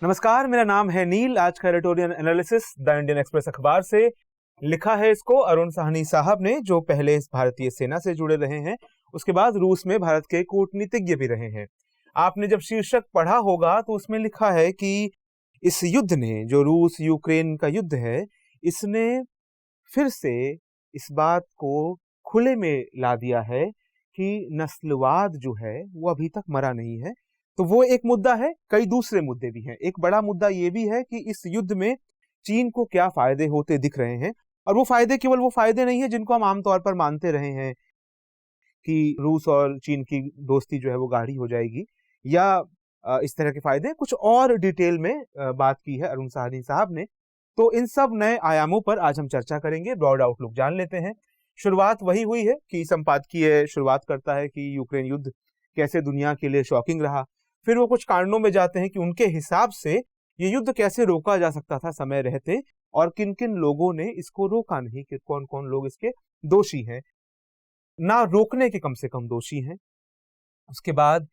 नमस्कार, मेरा नाम है नील। आज का editorial analysis the Indian express अखबार से लिखा है इसको अरुण साहनी साहब ने, जो पहले इस भारतीय सेना से जुड़े रहे हैं, उसके बाद रूस में भारत के कूटनीतिज्ञ भी रहे हैं। आपने जब शीर्षक पढ़ा होगा तो उसमें लिखा है कि इस युद्ध ने, जो रूस यूक्रेन का युद्ध है, इसने फिर से इस बात को खुले में ला दिया है कि नस्लवाद जो है वो अभी तक मरा नहीं है। तो वो एक मुद्दा है, कई दूसरे मुद्दे भी हैं। एक बड़ा मुद्दा ये भी है कि इस युद्ध में चीन को क्या फायदे होते दिख रहे हैं, और वो फायदे केवल वो फायदे नहीं है जिनको हम आमतौर पर मानते रहे हैं कि रूस और चीन की दोस्ती जो है वो गाढ़ी हो जाएगी, या इस तरह के फायदे। कुछ और डिटेल में बात की है अरुण साहनी साहब ने। तो इन सब नए आयामों पर आज हम चर्चा करेंगे, ब्रॉड आउटलुक जान लेते हैं। शुरुआत वही हुई है कि संपादकीय शुरुआत करता है कि यूक्रेन युद्ध कैसे दुनिया के लिए शॉकिंग रहा। फिर वो कुछ कारणों में जाते हैं कि उनके हिसाब से ये युद्ध कैसे रोका जा सकता था समय रहते, और किन किन लोगों ने इसको रोका नहीं, कि कौन कौन लोग इसके दोषी हैं, ना रोकने के कम से कम दोषी हैं। उसके बाद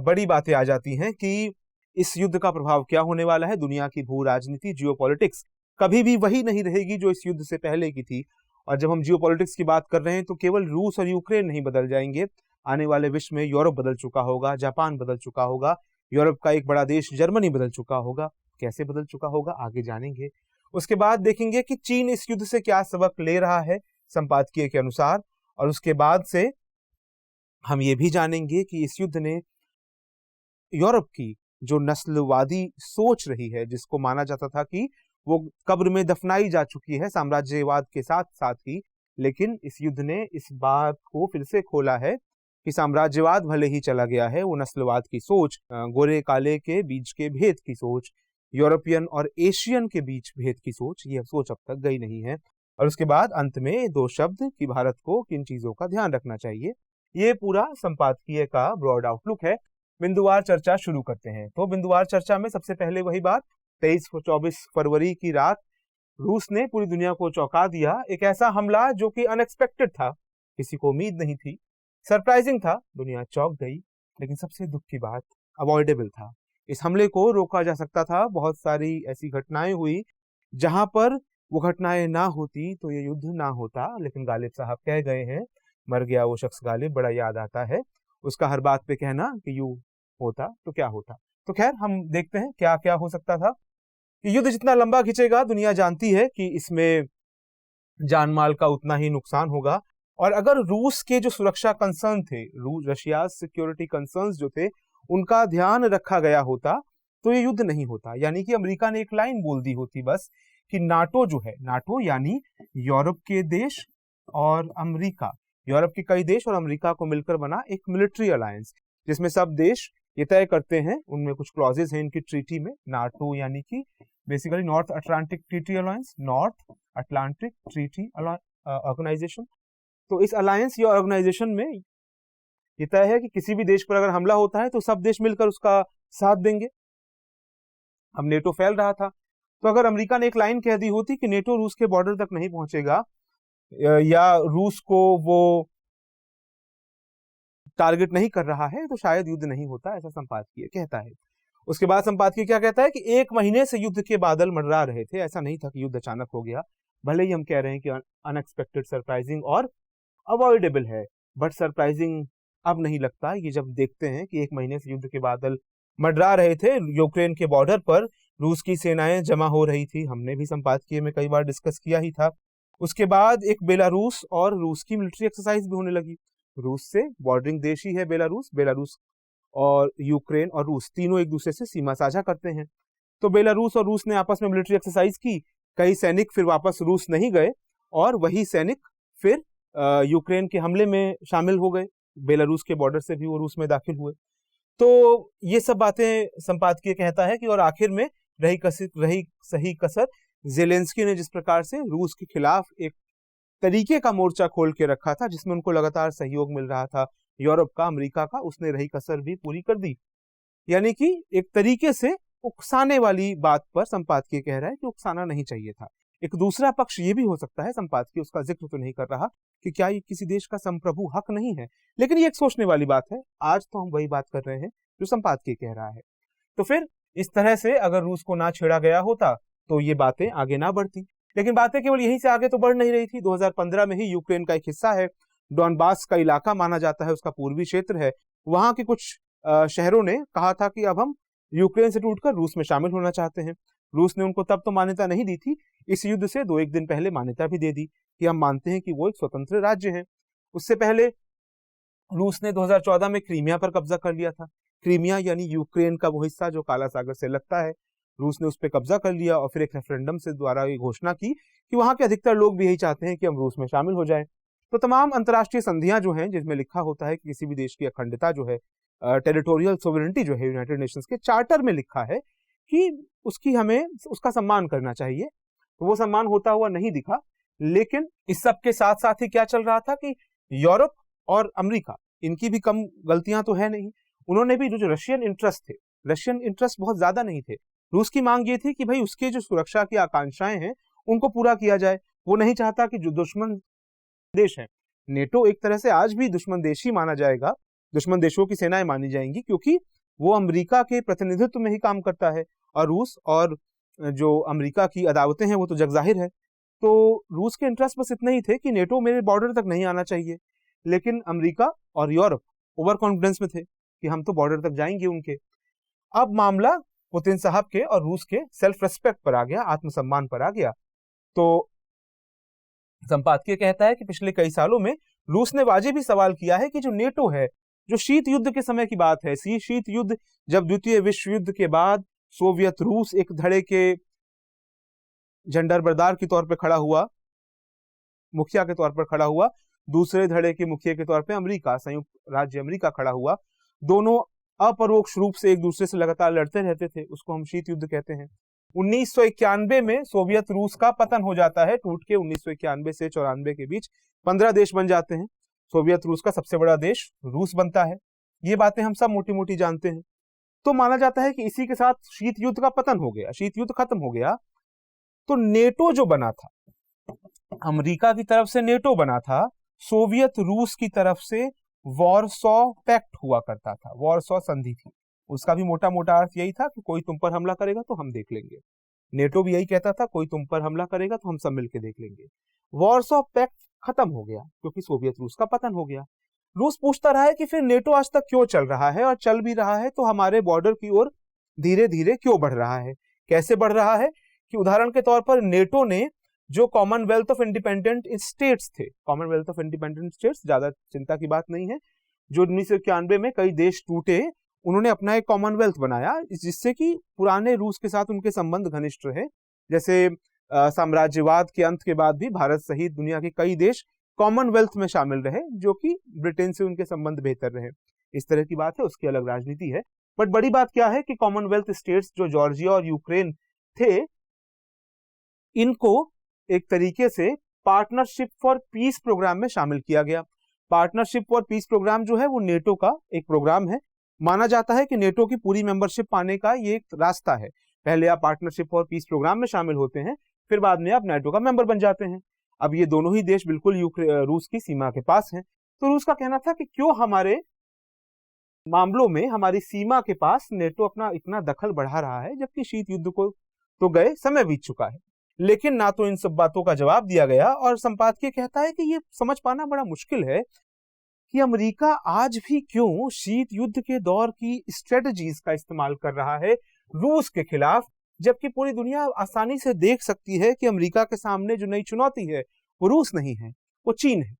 बड़ी बातें आ जाती हैं कि इस युद्ध का प्रभाव क्या होने वाला है। दुनिया की भू राजनीति, जियोपॉलिटिक्स कभी भी वही नहीं रहेगी जो इस युद्ध से पहले की थी। और जब हम जियोपॉलिटिक्स की बात कर रहे हैं तो केवल रूस और यूक्रेन नहीं बदल जाएंगे। आने वाले विश्व में यूरोप बदल चुका होगा, जापान बदल चुका होगा, यूरोप का एक बड़ा देश जर्मनी बदल चुका होगा। कैसे बदल चुका होगा आगे जानेंगे। उसके बाद देखेंगे कि चीन इस युद्ध से क्या सबक ले रहा है संपादकीय के अनुसार, और उसके बाद से हम ये भी जानेंगे कि इस युद्ध ने यूरोप की जो नस्लवादी सोच रही है, जिसको माना जाता था कि वो कब्र में दफनाई जा चुकी है साम्राज्यवाद के साथ साथ ही, लेकिन इस युद्ध ने इस बात को फिर से खोला है कि साम्राज्यवाद भले ही चला गया है, वो नस्लवाद की सोच, गोरे काले के बीच के भेद की सोच, यूरोपियन और एशियन के बीच भेद की सोच, यह सोच अब तक गई नहीं है। और उसके बाद अंत में दो शब्द कि भारत को किन चीजों का ध्यान रखना चाहिए। ये पूरा संपादकीय का ब्रॉड आउटलुक है। बिंदुवार चर्चा शुरू करते हैं। तो बिंदुवार चर्चा में सबसे पहले वही बात, 23-24 फरवरी की रात रूस ने पूरी दुनिया को चौंका दिया। एक ऐसा हमला जो कि अनएक्सपेक्टेड था, किसी को उम्मीद नहीं थी, सरप्राइजिंग था, दुनिया चौंक गई। लेकिन सबसे दुख की बात, अवॉइडेबल था। इस हमले को रोका जा सकता था। बहुत सारी ऐसी घटनाएं हुई जहां पर वो घटनाएं ना होती तो ये युद्ध ना होता। लेकिन गालिब साहब कह गए हैं, मर गया वो शख्स गालिब, बड़ा याद आता है उसका हर बात पे कहना कि यूं होता तो क्या होता। तो खैर हम देखते हैं क्या क्या हो सकता था। कि युद्ध जितना लंबा खिंचेगा, दुनिया जानती है कि इसमें जान माल का उतना ही नुकसान होगा। और अगर रूस के जो सुरक्षा कंसर्न थे, रशिया सिक्योरिटी कंसर्न्स जो थे, उनका ध्यान रखा गया होता तो ये युद्ध नहीं होता। यानी कि अमेरिका ने एक लाइन बोल दी होती बस, कि नाटो जो है, नाटो यानी यूरोप के देश और अमेरिका, यूरोप के कई देश और अमेरिका को मिलकर बना एक मिलिट्री अलायंस, जिसमें सब देश ये तय करते हैं, उनमें कुछ क्लॉजेज हैं इनकी ट्रीटी में। नाटो यानी कि basically north atlantic treaty alliance, north atlantic treaty organization. तो इस अलायंस या ऑर्गेनाइजेशन में ये तय है कि किसी भी देश पर अगर हमला होता है तो सब देश मिलकर उसका साथ देंगे। अब नेटो फैल रहा था, तो अगर अमेरिका ने एक लाइन कह दी होती कि नेटो रूस के बॉर्डर तक नहीं पहुंचेगा, या रूस को वो टारगेट नहीं कर रहा है, तो शायद युद्ध नहीं होता, ऐसा संपादकीय कहता है। उसके बाद संपादकीय क्या कहता है कि 1 महीने से युद्ध के बादल मंडरा रहे थे। ऐसा नहीं था कि युद्ध अचानक हो गया, भले ही हम कह रहे हैं कि अनएक्सपेक्टेड, सरप्राइजिंग और अवॉइडेबल है, बट सरप्राइजिंग अब नहीं लगता। ये जब देखते हैं कि 1 महीने से युद्ध के बादल मंडरा रहे थे, यूक्रेन के बॉर्डर पर रूस की सेनाएं जमा हो रही थी, हमने भी संपादकीय में कई बार डिस्कस किया ही था। उसके बाद एक बेलारूस और रूस की मिलिट्री एक्सरसाइज भी होने लगी। रूस से बॉर्डरिंग देश ही है बेलारूस। बेलारूस और यूक्रेन और रूस तीनों एक दूसरे से सीमा साझा करते हैं। तो बेलारूस और रूस ने आपस में मिलिट्री एक्सरसाइज की। कई सैनिक फिर वापस रूस नहीं गए, और वही सैनिक फिर यूक्रेन के हमले में शामिल हो गए। बेलारूस के बॉर्डर से भी वो रूस में दाखिल हुए। तो ये सब बातें संपादकीय कहता है कि और आखिर में रही सही कसर जेलेंस्की ने जिस प्रकार से रूस के खिलाफ एक तरीके का मोर्चा खोल के रखा था, जिसमें उनको लगातार सहयोग मिल रहा था यूरोप का, अमेरिका का, उसने रही कसर भी पूरी कर दी। यानी कि एक तरीके से उकसाने वाली बात पर संपादकीय कह रहा है कि उकसाना नहीं चाहिए था। एक दूसरा पक्ष ये भी हो सकता है, संपादकीय उसका जिक्र तो नहीं कर रहा, कि क्या ये किसी देश का संप्रभु हक नहीं है, लेकिन ये एक सोचने वाली बात है। आज तो हम वही बात कर रहे हैं जो संपादकीय कह रहा है। तो फिर इस तरह से अगर रूस को ना छेड़ा गया होता तो ये बातें आगे ना बढ़ती। लेकिन बातें केवल यहीं से आगे तो बढ़ नहीं रही थी। 2015 में ही यूक्रेन का एक हिस्सा है, डॉनबास का इलाका माना जाता है, उसका पूर्वी क्षेत्र है, वहां के कुछ शहरों ने कहा था कि अब हम यूक्रेन से टूटकर रूस में शामिल होना चाहते हैं। रूस ने उनको तब तो मान्यता नहीं दी थी, इस युद्ध से 2-1 दिन पहले मान्यता भी दे दी कि हम मानते हैं कि वो एक स्वतंत्र राज्य है। उससे पहले रूस ने 2014 में क्रीमिया पर कब्जा कर लिया था। क्रीमिया यानी यूक्रेन का वो हिस्सा जो काला सागर से लगता है, रूस ने उस पर कब्जा कर लिया और फिर एक रेफरेंडम से द्वारा ये घोषणा की कि वहां के अधिकतर लोग भी यही चाहते हैं कि हम रूस में शामिल हो जाएं। तो तमाम अंतर्राष्ट्रीय संधियां जो हैं जिसमें लिखा होता है कि किसी भी देश की अखंडता जो है, टेरिटोरियल सोवरेनिटी जो है, यूनाइटेड नेशंस के चार्टर में लिखा है कि उसकी हमें उसका सम्मान करना चाहिए, तो वो सम्मान होता हुआ नहीं दिखा। लेकिन इस सब के साथ साथ ही क्या चल रहा था कि यूरोप और अमेरिका, इनकी भी कम गलतियां तो है नहीं, उन्होंने भी जो रशियन इंटरेस्ट थे, रशियन इंटरेस्ट बहुत ज्यादा नहीं थे। रूस की मांग ये थी कि भाई उसके जो सुरक्षा की आकांक्षाएं हैं उनको पूरा किया जाए। वो नहीं चाहता कि जो दुश्मन देश है, नेटो एक तरह से आज भी दुश्मन देश ही माना जाएगा, दुश्मन देशों की सेनाएं मानी जाएंगी, क्योंकि वो अमेरिका के प्रतिनिधित्व में ही काम करता है और रूस और जो अमेरिका की अदावतें हैं वो तो जग जाहिर है। तो रूस के इंटरेस्ट बस इतने ही थे कि नेटो मेरे बॉर्डर तक नहीं आना चाहिए, लेकिन अमेरिका और यूरोप ओवर कॉन्फिडेंस में थे कि हम तो बॉर्डर तक जाएंगे उनके। अब मामला पुतिन साहब के और रूस के सेल्फ रेस्पेक्ट पर आ गया, आत्मसम्मान पर आ गया। तो संपादकीय कहता है कि पिछले कई सालों में रूस ने वाजिब ही सवाल किया है कि जो नेटो है, जो शीत युद्ध के समय की बात है, शीत युद्ध जब द्वितीय विश्व युद्ध के बाद सोवियत रूस एक धड़े के झंडाबरदार के तौर पर खड़ा हुआ, मुखिया के तौर पर खड़ा हुआ, दूसरे धड़े के मुखिया के तौर पर अमेरिका, संयुक्त राज्य अमेरिका खड़ा हुआ, दोनों अपरोक्ष रूप से एक दूसरे से लगातार लड़ते रहते थे, उसको हम शीत युद्ध कहते हैं। 1991 में सोवियत रूस का पतन हो जाता है, टूट के 1991 से 94 के बीच 15 देश बन जाते हैं। सोवियत रूस का सबसे बड़ा देश रूस बनता है। ये बातें हम सब मोटी मोटी जानते हैं। तो माना जाता है कि इसी के साथ शीत युद्ध का पतन हो गया, शीत युद्ध खत्म हो गया। तो नेटो जो बना था, अमेरिका की तरफ से नेटो बना था, सोवियत रूस की तरफ से वॉरसॉ पैक्ट हुआ करता था, वॉरसॉ संधि थी। उसका भी मोटा मोटा अर्थ यही था कि कोई तुम पर हमला करेगा तो हम देख लेंगे। नेटो भी यही कहता था, कोई तुम पर हमला करेगा तो हम सब मिलकर देख लेंगे। वॉरसॉ पैक्ट खत्म हो गया क्योंकि सोवियत रूस का पतन हो गया। रूस पूछता रहा है कि फिर नेटो आज तक क्यों चल रहा है, और चल भी रहा है तो हमारे बॉर्डर की ओर धीरे धीरे क्यों बढ़ रहा है, कैसे बढ़ रहा है? कि उदाहरण के तौर पर नेटो ने जो कॉमनवेल्थ ऑफ इंडिपेंडेंट स्टेट्स थे, कॉमनवेल्थ ऑफ इंडिपेंडेंट स्टेट्स, ज्यादा चिंता की बात नहीं है, जो 1991 में कई देश टूटे, उन्होंने अपना एक कॉमनवेल्थ बनाया जिससे कि पुराने रूस के साथ उनके संबंध घनिष्ठ रहे। जैसे साम्राज्यवाद के अंत के बाद भी भारत सहित दुनिया के कई देश कॉमनवेल्थ में शामिल रहे, जो कि ब्रिटेन से उनके संबंध बेहतर रहे। इस तरह की बात है, उसकी अलग राजनीति है। बट बड़ी बात क्या है कि कॉमनवेल्थ स्टेट्स जो जॉर्जिया और यूक्रेन थे, इनको एक तरीके से पार्टनरशिप फॉर पीस प्रोग्राम में शामिल किया गया। पार्टनरशिप फॉर पीस प्रोग्राम जो है वो नेटो का एक प्रोग्राम है। माना जाता है कि नेटो की पूरी मेंबरशिप पाने का ये एक रास्ता है। पहले आप पार्टनरशिप फॉर पीस प्रोग्राम में शामिल होते हैं, फिर बाद में आप नेटो का मेंबर बन जाते हैं। अब ये दोनों ही देश बिल्कुल रूस की सीमा के पास हैं। तो रूस का कहना था कि क्यों हमारे मामलों में हमारी सीमा के पास नेटो अपना इतना दखल बढ़ा रहा है, जबकि शीत युद्ध को तो गए, समय बीत चुका है। लेकिन ना तो इन सब बातों का जवाब दिया गया, और संपादकीय कहता है कि ये समझ पाना बड़ा मुश्किल है कि अमेरिका आज भी क्यों शीत युद्ध के दौर की स्ट्रेटजीज का इस्तेमाल कर रहा है रूस के खिलाफ, जबकि पूरी दुनिया आसानी से देख सकती है कि अमेरिका के सामने जो नई चुनौती है वो रूस नहीं है, वो चीन है।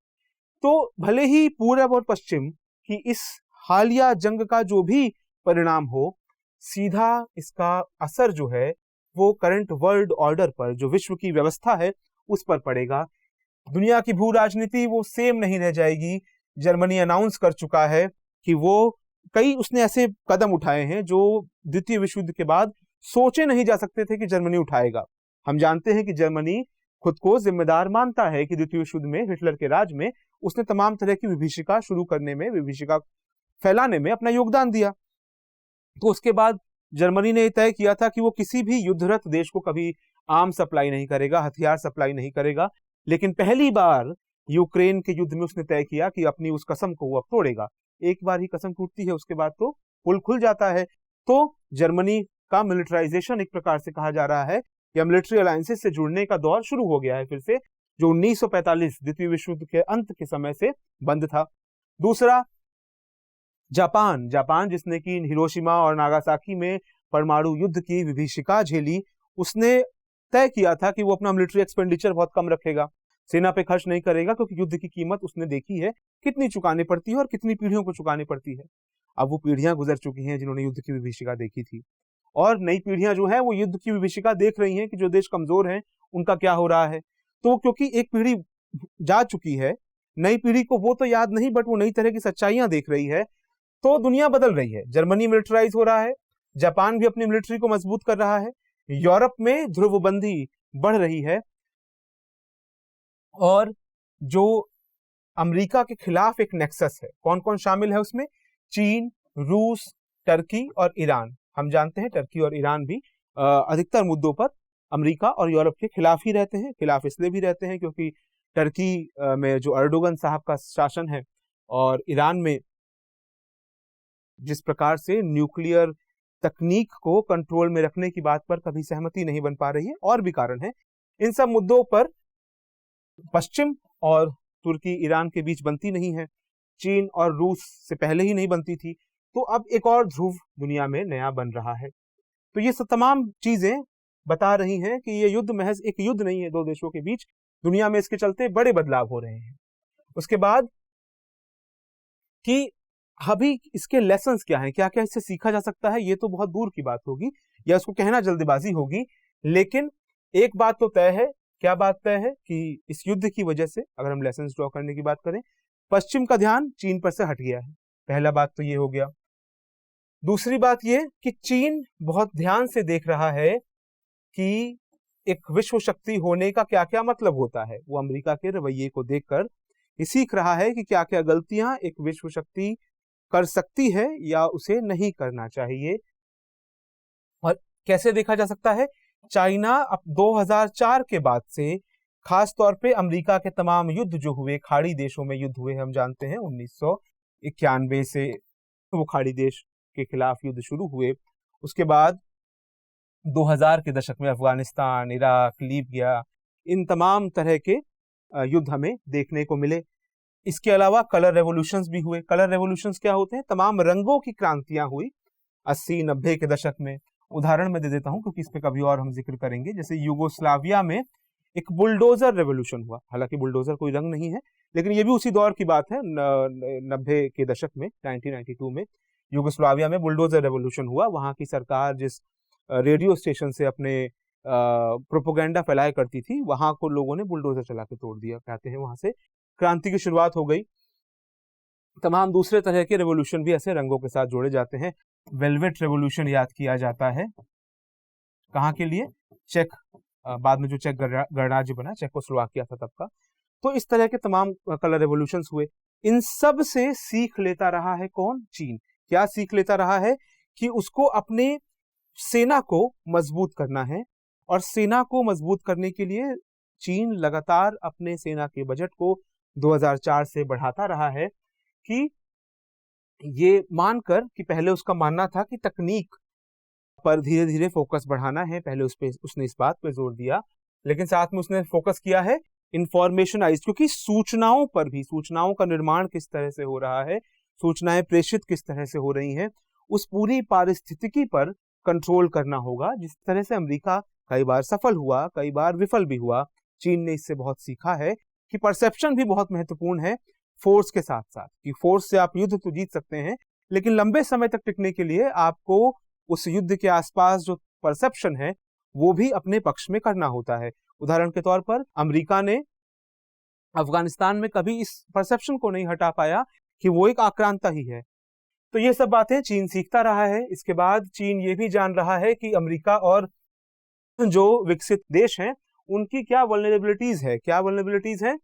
तो भले ही पूरब और पश्चिम की इस हालिया जंग का जो भी परिणाम हो, सीधा इसका असर जो है वो करंट वर्ल्ड ऑर्डर पर, जो विश्व की व्यवस्था है, उस पर पड़ेगा। दुनिया की भू राजनीति वो सेम नहीं रह जाएगी। जर्मनी अनाउंस कर चुका है कि वो कई उसने ऐसे कदम उठाए हैं जो द्वितीय विश्व युद्ध के बाद सोचे नहीं जा सकते थे कि जर्मनी उठाएगा। हम जानते हैं कि जर्मनी खुद को जिम्मेदार मानता है कि द्वितीय विश्व युद्ध में, हिटलर के राज में, उसने तमाम तरह की विभीषिका शुरू करने में, विभीषिका फैलाने में अपना योगदान दिया। तो उसके बाद जर्मनी ने तय किया था कि वो किसी भी युद्धरत देश को कभी आर्म सप्लाई नहीं करेगा, हथियार सप्लाई नहीं करेगा। लेकिन पहली बार यूक्रेन के युद्ध में उसने तय किया कि अपनी उस कसम को वो अब तोड़ेगा। एक बार ही कसम टूटती है, उसके बाद तो पुल खुल जाता है। तो जर्मनी का मिलिटराइजेशन एक प्रकार से कहा जा रहा है, या मिलिट्री अलायंसेस से जुड़ने का दौर शुरू हो गया है फिर से, जो 1945 द्वितीय विश्व युद्ध के अंत के समय से बंद था। दूसरा, जापान, जिसने कि हिरोशिमा और नागासाकी में परमाणु युद्ध की विभीषिका झेली, उसने तय किया था कि वो अपना मिलिट्री एक्सपेंडिचर बहुत कम रखेगा, सेना पे खर्च नहीं करेगा, क्योंकि युद्ध की कीमत उसने देखी है कितनी चुकानी पड़ती है और कितनी पीढ़ियों को चुकानी पड़ती है। अब वो पीढ़ियां गुजर चुकी हैं जिन्होंने युद्ध की विभीषिका देखी थी, और नई पीढ़ियां जो है वो युद्ध की विभीषिका देख रही हैं कि जो देश कमजोर हैं उनका क्या हो रहा है। तो क्योंकि एक पीढ़ी जा चुकी है, नई पीढ़ी को वो तो याद नहीं, बट वो नई तरह की सच्चाइयां देख रही है, तो दुनिया बदल रही है। जर्मनी मिलिटराइज हो रहा है, जापान भी अपनी मिलिट्री को मजबूत कर रहा है, यूरोप में ध्रुवबंदी बढ़ रही है, और जो अमेरिका के खिलाफ एक नेक्सस है, कौन कौन शामिल है उसमें? चीन, रूस, टर्की और ईरान। हम जानते हैं टर्की और ईरान भी अधिकतर मुद्दों पर अमेरिका और यूरोप के खिलाफ ही रहते हैं। खिलाफ इसलिए भी रहते हैं क्योंकि टर्की में जो अर्दोगन साहब का शासन है, और ईरान में जिस प्रकार से न्यूक्लियर तकनीक को कंट्रोल में रखने की बात पर कभी सहमति नहीं बन पा रही है, और भी कारण है। इन सब मुद्दों पर पश्चिम और तुर्की ईरान के बीच बनती नहीं है, चीन और रूस से पहले ही नहीं बनती थी, तो अब एक और ध्रुव दुनिया में नया बन रहा है। तो ये सब तमाम चीजें बता रही हैं कि ये युद्ध महज एक युद्ध नहीं है दो देशों के बीच, दुनिया में इसके चलते बड़े बदलाव हो रहे हैं। उसके बाद कि अभी इसके लेसन्स क्या हैं, क्या क्या इससे सीखा जा सकता है, ये तो बहुत दूर की बात होगी, या उसको कहना जल्दबाजी होगी। लेकिन एक बात तो तय है, क्या बात तय है कि इस युद्ध की वजह से, अगर हम लेसन्स ड्रॉ करने की बात करें, पश्चिम का ध्यान चीन पर से हट गया है। पहला बात तो ये हो गया। दूसरी बात ये कि चीन बहुत ध्यान से देख रहा है कि एक विश्व शक्ति होने का क्या क्या मतलब होता है। वो अमेरिका के रवैये को देखकर ये सीख रहा है कि क्या क्या गलतियां एक विश्व शक्ति कर सकती है या उसे नहीं करना चाहिए। और कैसे देखा जा सकता है? चाइना अब 2004 के बाद से, खास तौर पे अमेरिका के तमाम युद्ध जो हुए, खाड़ी देशों में युद्ध हुए, हम जानते हैं 1991 से वो खाड़ी देश के खिलाफ युद्ध शुरू हुए। उसके बाद 2000 के दशक में अफगानिस्तान, इराक, लीबिया, इन तमाम तरह के युद्ध हमें देखने को मिले। इसके अलावा कलर रेवोल्यूशंस भी हुए। कलर रेवोल्यूशंस क्या होते हैं? तमाम रंगों की क्रांतियां हुई 80-90 के दशक में। उदाहरण मैं दे देता हूं क्योंकि इस पे कभी और हम जिक्र करेंगे। जैसे यूगोस्लाविया में एक बुलडोजर रेवोल्यूशन हुआ, हालांकि बुलडोजर कोई रंग नहीं है, लेकिन ये भी उसी दौर की बात है। 90 के दशक में, 1992 में यूगोस्लाविया में बुलडोजर रेवोल्यूशन हुआ। वहां की सरकार जिस रेडियो स्टेशन से अपने प्रोपोगेंडा फैलाया करती थी, वहां को लोगों ने बुलडोजर चला के तोड़ दिया। कहते हैं वहां से क्रांति की शुरुआत हो गई। तमाम दूसरे तरह के रेवोल्यूशन भी ऐसे रंगों के साथ जोड़े जाते हैं। वेलवेट रेवोल्यूशन याद किया जाता है, कहाँ के लिए? चेक, बाद में जो चेक गणराज्य बना, चेकोस्लोवाकिया था तब का। तो इस तरह के तमाम कलर रेवोल्यूशंस हुए। इन सब से सीख लेता रहा है कौन? चीन। क्या सीख लेता रहा है? कि उसको अपने सेना को मजबूत करना है, और सेना को मजबूत करने के लिए चीन लगातार अपने सेना के बजट को 2004 से बढ़ाता रहा है, कि ये मानकर कि पहले उसका मानना था कि तकनीक पर धीरे धीरे फोकस बढ़ाना है, पहले उसने इस बात पे जोर दिया, लेकिन साथ में उसने फोकस किया है इंफॉर्मेशनाइज, क्योंकि सूचनाओं पर भी, सूचनाओं का निर्माण किस तरह से हो रहा है, सूचनाएं प्रेषित किस तरह से हो रही हैं, उस पूरी पारिस्थितिकी पर कंट्रोल करना होगा। जिस तरह से अमेरिका कई बार सफल हुआ, कई बार विफल भी हुआ, चीन ने इससे बहुत सीखा है कि परसेप्शन भी बहुत महत्वपूर्ण है फोर्स के साथ साथ। कि फोर्स से आप युद्ध तो जीत सकते हैं, लेकिन लंबे समय तक टिकने के लिए आपको उस युद्ध के आसपास जो परसेप्शन है वो भी अपने पक्ष में करना होता है। उदाहरण के तौर पर अमेरिका ने अफगानिस्तान में कभी इस परसेप्शन को नहीं हटा पाया कि वो एक आक्रांता ही है। तो ये सब बातें चीन सीखता रहा है। इसके बाद चीन ये भी जान रहा है कि अमेरिका और जो विकसित देश हैं उनकी क्या वल्नरेबिलिटीज है। क्या वल्नरेबिलिटीज है?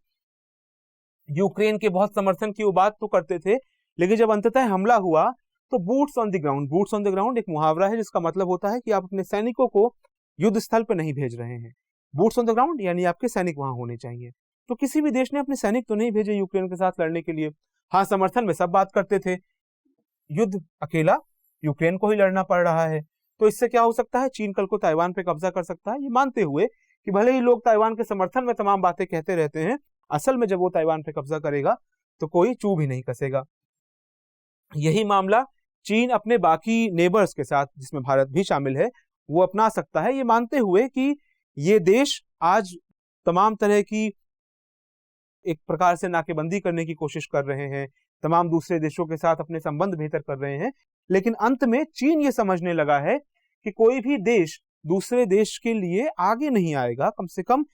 यूक्रेन के बहुत समर्थन की वो बात तो करते थे, लेकिन जब अंततः हमला हुआ तो boots on the ground, boots on the ground एक मुहावरा है जिसका मतलब होता है कि आप अपने सैनिकों को युद्ध स्थल पर नहीं भेज रहे हैं। बूट्स ऑन द ग्राउंड यानी आपके सैनिक वहां होने चाहिए। तो किसी भी देश ने अपने सैनिक तो नहीं भेजे यूक्रेन के साथ लड़ने के लिए। हाँ, समर्थन में सब बात करते थे, युद्ध अकेला यूक्रेन को ही लड़ना पड़ रहा है। तो इससे क्या हो सकता है, चीन कल को ताइवान पे कब्जा कर सकता है। ये मानते हुए कि भले ही लोग ताइवान के समर्थन में तमाम बातें कहते रहते हैं, असल में जब वो ताइवान पे कब्जा करेगा तो कोई चूं भी नहीं कसेगा। यही मामला चीन अपने बाकी नेबर्स के साथ, जिसमें भारत भी शामिल है, वो अपना सकता है, ये मानते हुए कि ये देश आज तमाम तरह की एक प्रकार से नाकेबंदी करने की कोशिश कर रहे हैं, तमाम दूसरे देशों के साथ अपने संबंध बेहतर कर रहे हैं, लेकिन अंत में चीन ये समझने लगा है कि कोई भी देश दूसरे देश के लिए आगे नहीं आएगा, कम से कम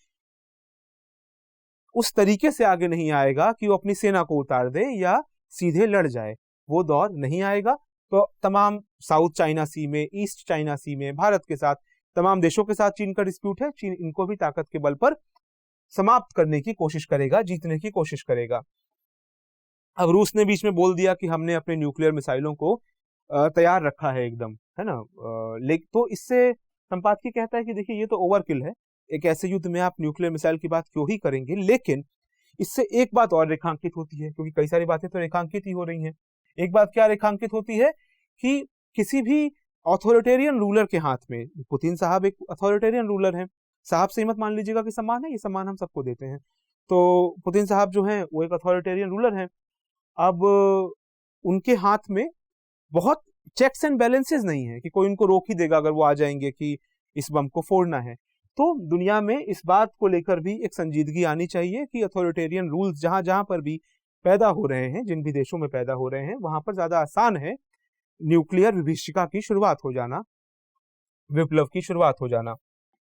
उस तरीके से आगे नहीं आएगा कि वो अपनी सेना को उतार दे या सीधे लड़ जाए, वो दौर नहीं आएगा। तो तमाम साउथ चाइना सी में, ईस्ट चाइना सी में भारत के साथ, तमाम देशों के साथ चीन का डिस्प्यूट है, चीन इनको भी ताकत के बल पर समाप्त करने की कोशिश करेगा, जीतने की कोशिश करेगा। अब रूस ने बीच में बोल दिया कि हमने अपने न्यूक्लियर मिसाइलों को तैयार रखा है एकदम, है ना, लेकिन तो इससे संपादकी कहता है कि देखिए ये तो ओवरकिल है, एक ऐसे युद्ध में आप न्यूक्लियर मिसाइल की बात क्यों ही करेंगे। लेकिन इससे एक बात और रेखांकित होती है, क्योंकि कई सारी बातें तो रेखांकित ही हो रही हैं। एक बात क्या रेखांकित होती है कि किसी भी ऑथोरिटेरियन रूलर के हाथ में, पुतिन साहब एक ऑथोरिटेरियन रूलर हैं, साहब से मत मान लीजिएगा कि सम्मान है, ये सम्मान हम सबको देते हैं, तो पुतिन साहब जो हैं वो एक ऑथोरिटेरियन रूलर हैं। अब उनके हाथ में बहुत चेक्स एंड बैलेंसेस नहीं है कि कोई उनको रोक ही देगा अगर वो आ जाएंगे कि इस बम को फोड़ना है। तो दुनिया में इस बात को लेकर भी एक संजीदगी आनी चाहिए कि अथॉरिटेरियन रूल्स जहां जहां पर भी पैदा हो रहे हैं, जिन भी देशों में पैदा हो रहे हैं, वहां पर ज्यादा आसान है न्यूक्लियर विभीषिका की शुरुआत हो जाना, विप्लव की शुरुआत हो जाना।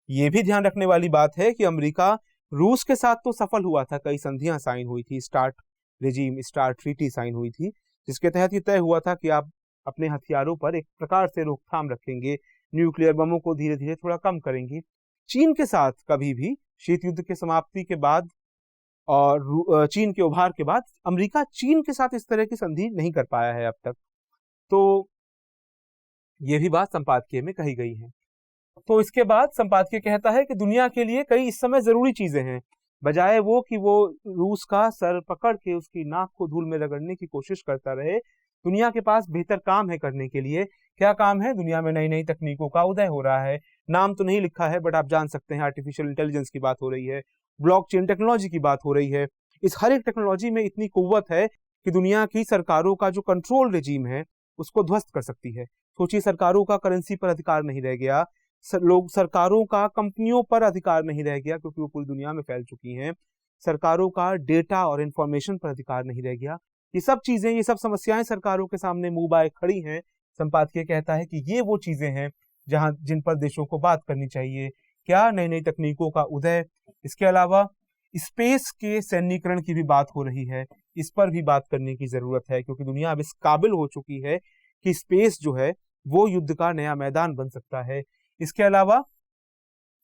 ये भी ध्यान रखने वाली बात है कि अमेरिका रूस के साथ तो सफल हुआ था, कई संधियां साइन हुई थी, स्टार्ट ट्रीटी साइन हुई थी, जिसके तहत ये तय हुआ था कि आप अपने हथियारों पर एक प्रकार से रोकथाम रखेंगे, न्यूक्लियर बमों को धीरे धीरे थोड़ा कम करेंगे। चीन के साथ कभी भी शीत युद्ध के समाप्ति के बाद और चीन के उभार के बाद अमेरिका चीन के साथ इस तरह की संधि नहीं कर पाया है अब तक। तो ये भी बात संपादकीय में कही गई है। तो इसके बाद संपादकीय कहता है कि दुनिया के लिए कई इस समय जरूरी चीजें हैं, बजाय वो कि वो रूस का सर पकड़ के उसकी नाक को धूल में रगड़ने की कोशिश करता रहे, दुनिया के पास बेहतर काम है करने के लिए। क्या काम है? दुनिया में नई नई तकनीकों का उदय हो रहा है, नाम तो नहीं लिखा है बट आप जान सकते हैं, आर्टिफिशियल इंटेलिजेंस की बात हो रही है, ब्लॉकचेन टेक्नोलॉजी की बात हो रही है। इस हर एक टेक्नोलॉजी में इतनी कुव्वत है कि दुनिया की सरकारों का जो कंट्रोल रेजीम है उसको ध्वस्त कर सकती है। सोचिए, सरकारों का करेंसी पर अधिकार नहीं रह गया, सरकारों का कंपनियों पर अधिकार नहीं रह गया क्योंकि वो पूरी दुनिया में फैल चुकी हैं, सरकारों का डेटा और इंफॉर्मेशन पर अधिकार नहीं रह गया। ये सब चीजें, ये सब समस्याएं सरकारों के सामने मुंह बाए खड़ी हैं। संपादकीय कहता है कि ये वो चीजें हैं जिन पर देशों को बात करनी चाहिए। क्या? नई नई तकनीकों का उदय। इसके अलावा स्पेस के सैन्यीकरण की भी बात हो रही है, इस पर भी बात करने की जरूरत है, क्योंकि दुनिया अब इस काबिल हो चुकी है कि स्पेस जो है वो युद्ध का नया मैदान बन सकता है। इसके अलावा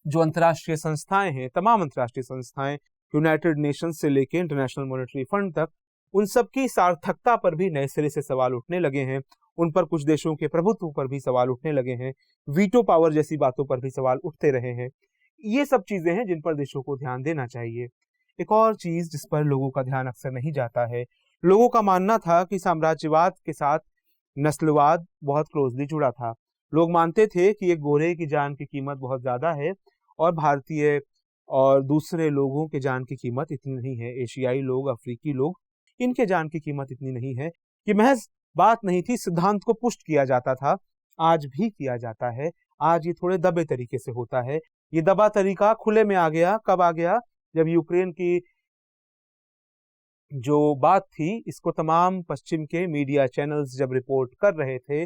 जो अंतर्राष्ट्रीय संस्थाएं हैं, तमाम अंतर्राष्ट्रीय संस्थाएं, यूनाइटेड नेशंस से लेकर इंटरनेशनल मॉनेटरी फंड तक, उन सब की सार्थकता पर भी नए सिरे से सवाल उठने लगे हैं। उन पर कुछ देशों के प्रभुत्व पर भी सवाल उठने लगे हैं, वीटो पावर जैसी बातों पर भी सवाल उठते रहे हैं। ये सब चीजें हैं जिन पर देशों को ध्यान देना चाहिए। एक और चीज जिस पर लोगों का ध्यान अक्सर नहीं जाता है, लोगों का मानना था कि साम्राज्यवाद के साथ नस्लवाद बहुत क्लोजली जुड़ा था। लोग मानते थे कि एक गोरे की जान की कीमत बहुत ज्यादा है और भारतीय और दूसरे लोगों के जान की कीमत इतनी नहीं है, एशियाई लोग, अफ्रीकी लोग, इनके जान की कीमत इतनी नहीं है। कि महज बात नहीं थी, सिद्धांत को पुष्ट किया जाता था, आज भी किया जाता है। आज ये थोड़े दबे तरीके से होता है। ये दबा तरीका खुले में आ गया, कब आ गया? जब यूक्रेन की जो बात थी, इसको तमाम पश्चिम के मीडिया चैनल्स जब रिपोर्ट कर रहे थे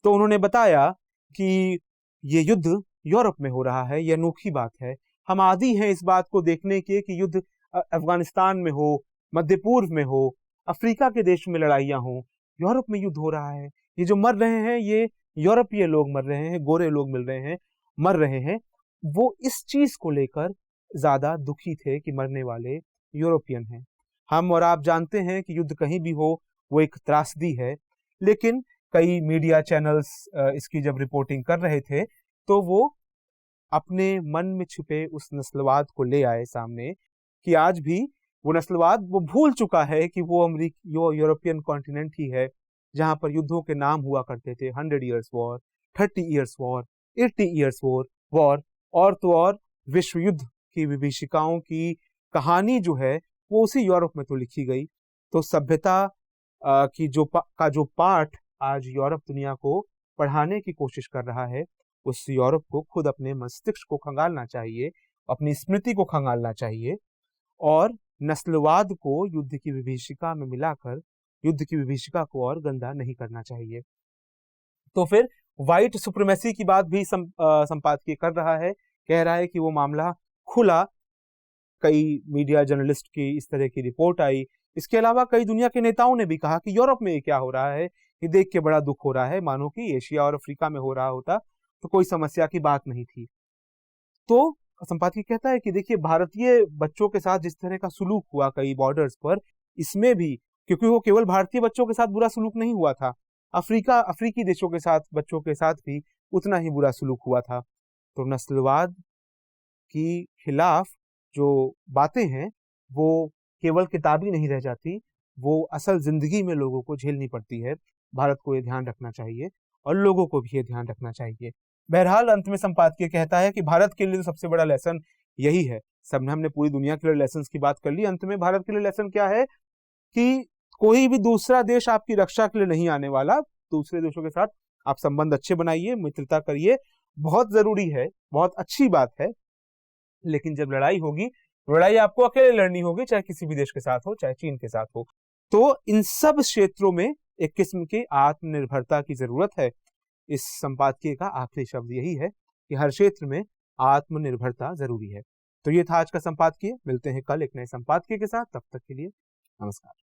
तो उन्होंने बताया कि ये युद्ध यूरोप में हो रहा है, यह अनोखी बात है। हम आदी हैं इस बात को देखने के कि युद्ध अफगानिस्तान में हो, मध्य पूर्व में हो, अफ्रीका के देश में लड़ाइयां हो, यूरोप में युद्ध हो रहा है। ये जो मर रहे हैं ये यूरोपीय लोग मर रहे हैं, गोरे लोग मिल रहे हैं, मर रहे हैं। वो इस चीज को लेकर ज्यादा दुखी थे कि मरने वाले यूरोपियन हैं। हम और आप जानते हैं कि युद्ध कहीं भी हो वो एक त्रासदी है, लेकिन कई मीडिया चैनल्स इसकी जब रिपोर्टिंग कर रहे थे तो वो अपने मन में छुपे उस नस्लवाद को ले आए सामने कि आज भी वो नस्लवाद वो भूल चुका है कि वो यूरोपियन कॉन्टिनेंट ही है जहां पर युद्धों के नाम हुआ करते थे, 100 years war, 30 years war, 80 years war और तो और विश्व युद्ध की विभीषिकाओं की कहानी जो है वो उसी यूरोप में तो लिखी गई। तो सभ्यता की जो पाठ आज यूरोप दुनिया को पढ़ाने की कोशिश कर रहा है, उस यूरोप को खुद अपने मस्तिष्क को खंगालना चाहिए, अपनी स्मृति को खंगालना चाहिए और नस्लवाद को युद्ध की विभीषिका में मिलाकर युद्ध की विभीषिका को और गंदा नहीं करना चाहिए। तो फिर व्हाइट सुप्रीमेसी की बात भी संपादकीय कर रहा है, कह रहा है कि वो मामला खुला, कई मीडिया जर्नलिस्ट की इस तरह की रिपोर्ट आई। इसके अलावा कई दुनिया के नेताओं ने भी कहा कि यूरोप में ये क्या हो रहा है, ये देख के बड़ा दुख हो रहा है, मानो कि एशिया और अफ्रीका में हो रहा होता तो कोई समस्या की बात नहीं थी। तो संपादकीय कहता है कि देखिए भारतीय बच्चों के साथ जिस तरह का सुलूक हुआ कई बॉर्डर्स पर, इसमें भी क्योंकि वो केवल भारतीय बच्चों के साथ बुरा सुलूक नहीं हुआ था, अफ्रीकी देशों के साथ बच्चों के साथ भी उतना ही बुरा सुलूक हुआ था। तो नस्लवाद की खिलाफ जो बातें हैं वो केवल किताबी नहीं रह जाती, वो असल जिंदगी में लोगों को झेलनी पड़ती है। भारत को ये ध्यान रखना चाहिए और लोगों को भी ये ध्यान रखना चाहिए। बहरहाल अंत में संपादकीय कहता है कि भारत के लिए सबसे बड़ा लेसन यही है। हमने पूरी दुनिया के लिए लेसन की बात कर ली, अंत में भारत के लिए लेसन क्या है कि कोई भी दूसरा देश आपकी रक्षा के लिए नहीं आने वाला। दूसरे देशों के साथ आप संबंध अच्छे बनाइए, मित्रता करिए, बहुत जरूरी है, बहुत अच्छी बात है। लेकिन जब लड़ाई होगी, लड़ाई आपको अकेले लड़नी होगी, चाहे किसी भी देश के साथ हो, चाहे चीन के साथ हो। तो इन सब क्षेत्रों में एक किस्म की आत्मनिर्भरता की जरूरत है। इस संपादकीय का आखिरी शब्द यही है कि हर क्षेत्र में आत्मनिर्भरता जरूरी है। तो ये था आज का संपादकीय। मिलते हैं कल एक नए संपादकीय के साथ, तब तक के लिए नमस्कार।